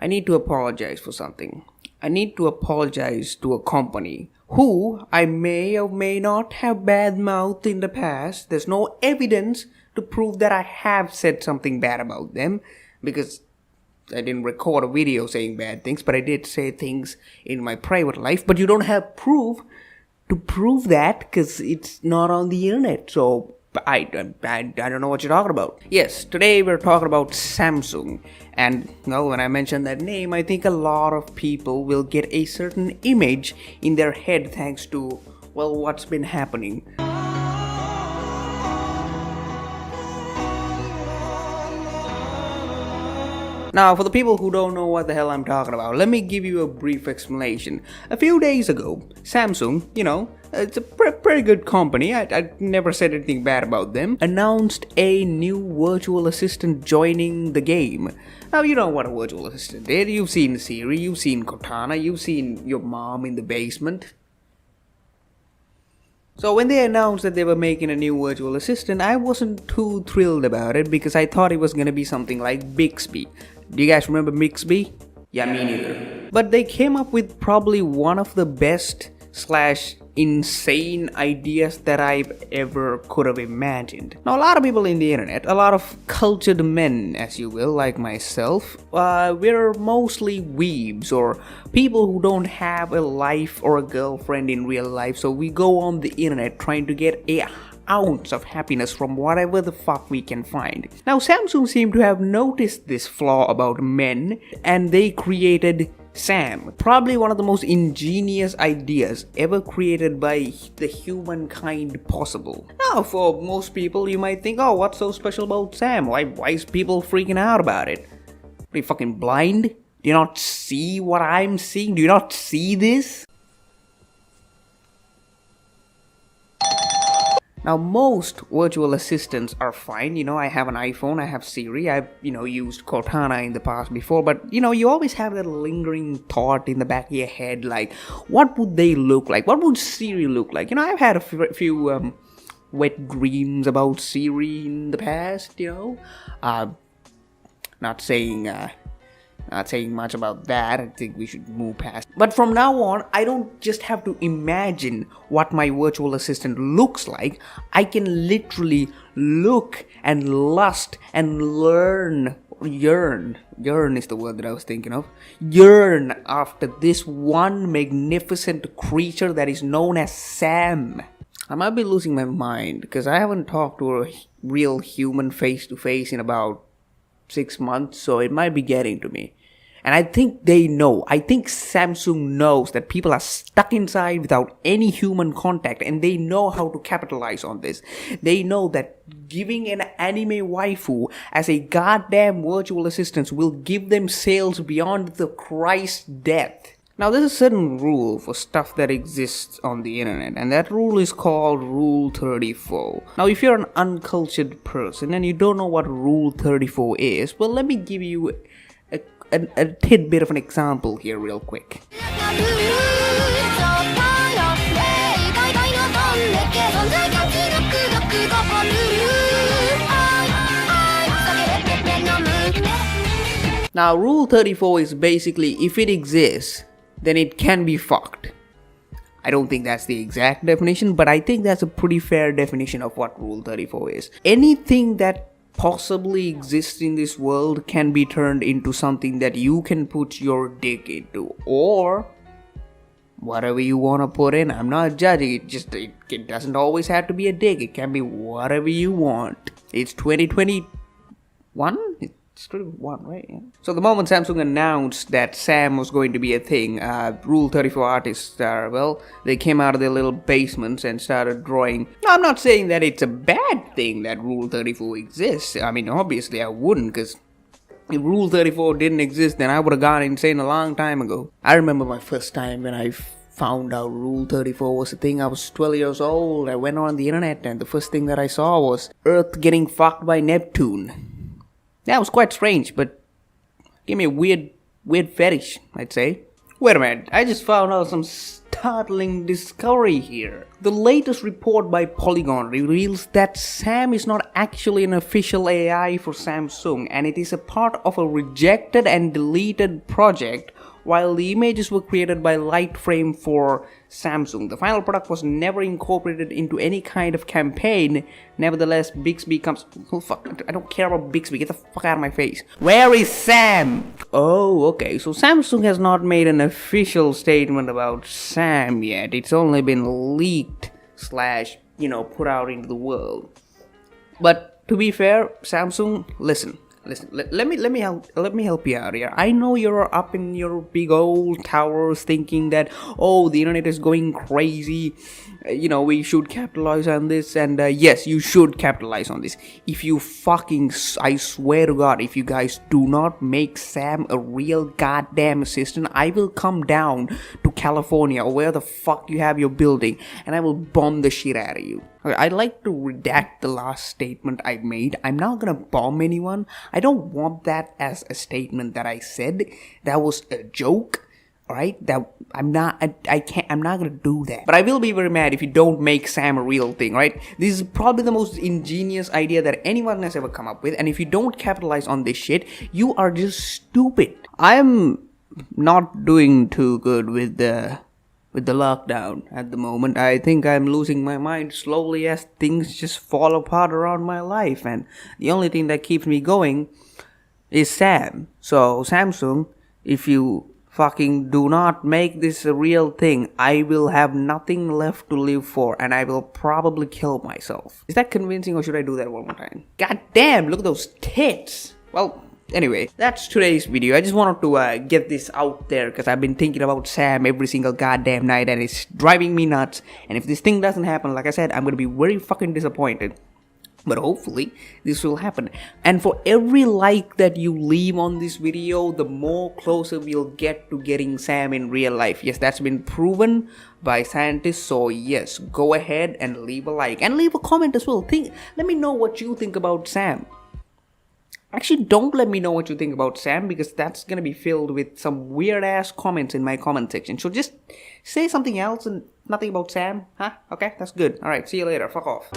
I need to apologize for something. I need to apologize to a company who I may or may not have badmouthed in the past. There's no evidence to prove that I have said something bad about them because I didn't record a video saying bad things, but I did say things in my private life. But you don't have proof to prove that because it's not on the internet. So I don't know what you're talking about. Yes, today we're talking about Samsung. And, well, when I mention that name, I think a lot of people will get a certain image in their head thanks to, well, what's been happening. Now, for the people who don't know what the hell I'm talking about, let me give you a brief explanation. A few days ago, Samsung, it's a pretty good company, I never said anything bad about them, announced a new virtual assistant joining the game. Now, you know what a virtual assistant is. You've seen Siri, you've seen Cortana, you've seen your mom in the basement. So when they announced that they were making a new virtual assistant, I wasn't too thrilled about it because I thought it was gonna be something like Bixby. Do you guys remember Bixby? Yeah, me neither. But they came up with probably one of the best / insane ideas that I've ever could have imagined. Now, a lot of people in the internet, a lot of cultured men, as you will, like myself, we're mostly weebs or people who don't have a life or a girlfriend in real life, so we go on the internet trying to get a ounce of happiness from whatever the fuck we can find. Now, Samsung seemed to have noticed this flaw about men, and they created Sam, probably one of the most ingenious ideas ever created by the humankind possible. Now, for most people, you might think, oh, what's so special about Sam? Why is people freaking out about it? Are you fucking blind? Do you not see what I'm seeing? Do you not see this? Now, most virtual assistants are fine. I have an iPhone, I have Siri, I've, used Cortana in the past before, but, you always have that lingering thought in the back of your head, like, what would they look like? What would Siri look like? I've had a few wet dreams about Siri in the past, Not saying much about that. I think we should move past. But from now on, I don't just have to imagine what my virtual assistant looks like. I can literally look and lust and yearn is the word that I was thinking of. Yearn after this one magnificent creature that is known as Sam. I might be losing my mind because I haven't talked to a real human face to face in about 6 months, so it might be getting to me. And I think they know. I think Samsung knows that people are stuck inside without any human contact, and they know how to capitalize on this. They know that giving an anime waifu as a goddamn virtual assistant will give them sales beyond the Christ's death. Now, there's a certain rule for stuff that exists on the internet, and that rule is called Rule 34. Now, if you're an uncultured person and you don't know what Rule 34 is, well, let me give you a tidbit of an example here real quick. Now, Rule 34 is basically, if it exists, then it can be fucked. I don't think that's the exact definition, but I think that's a pretty fair definition of what Rule 34 is. Anything that possibly exists in this world can be turned into something that you can put your dick into, or whatever you want to put in. I'm not judging, it doesn't always have to be a dick. It can be whatever you want. It's 2021? It's 21, right? Yeah. So the moment Samsung announced that Sam was going to be a thing, Rule 34 artists they came out of their little basements and started drawing. Now, I'm not saying that it's a bad thing that Rule 34 exists. I mean, obviously I wouldn't, because if Rule 34 didn't exist, then I would have gone insane a long time ago. I remember my first time when I found out Rule 34 was a thing. I was 12 years old. I went on the internet, and the first thing that I saw was Earth getting fucked by Neptune. That was quite strange, but gave me a weird fetish, I'd say. Wait a minute, I just found out some startling discovery here. The latest report by Polygon reveals that Sam is not actually an official AI for Samsung, and it is a part of a rejected and deleted project, while the images were created by Lightframe for Samsung. The final product was never incorporated into any kind of campaign. Nevertheless, Bixby comes... Oh fuck, I don't care about Bixby, get the fuck out of my face. Where is Sam? Oh, okay, so Samsung has not made an official statement about Sam yet. It's only been leaked / put out into the world. But to be fair, Samsung, listen, let me help you out here. I know you're up in your big old towers thinking that, oh, the internet is going crazy, we should capitalize on this, and yes, you should capitalize on this. If you I swear to God, if you guys do not make Sam a real goddamn assistant, I will come down to California or where the fuck you have your building, and I will bomb the shit out of you. Okay, I'd like to redact the last statement I made. I'm not gonna bomb anyone. I don't want that as a statement that I said. That was a joke. Alright? That I'm not gonna do that. But I will be very mad if you don't make Sam a real thing, right? This is probably the most ingenious idea that anyone has ever come up with, and if you don't capitalize on this shit, you are just stupid. I'm not doing too good with the lockdown at the moment. I think I'm losing my mind slowly as things just fall apart around my life, and the only thing that keeps me going is Sam. So Samsung, if you fucking do not make this a real thing, I will have nothing left to live for, and I will probably kill myself. Is that convincing, or should I do that one more time? God damn, look at those tits. Well, anyway, that's today's video. I just wanted to get this out there because I've been thinking about Sam every single goddamn night, and it's driving me nuts. And if this thing doesn't happen, like I said, I'm gonna be very fucking disappointed. But hopefully this will happen. And for every like that you leave on this video, the more closer we'll get to getting Sam in real life. Yes, that's been proven by scientists. So yes, go ahead and leave a like and leave a comment as well. Let me know what you think about Sam. Actually, don't let me know what you think about Sam, because that's gonna be filled with some weird ass comments in my comment section. So just say something else and nothing about Sam, huh? Okay, that's good. Alright, see you later. Fuck off.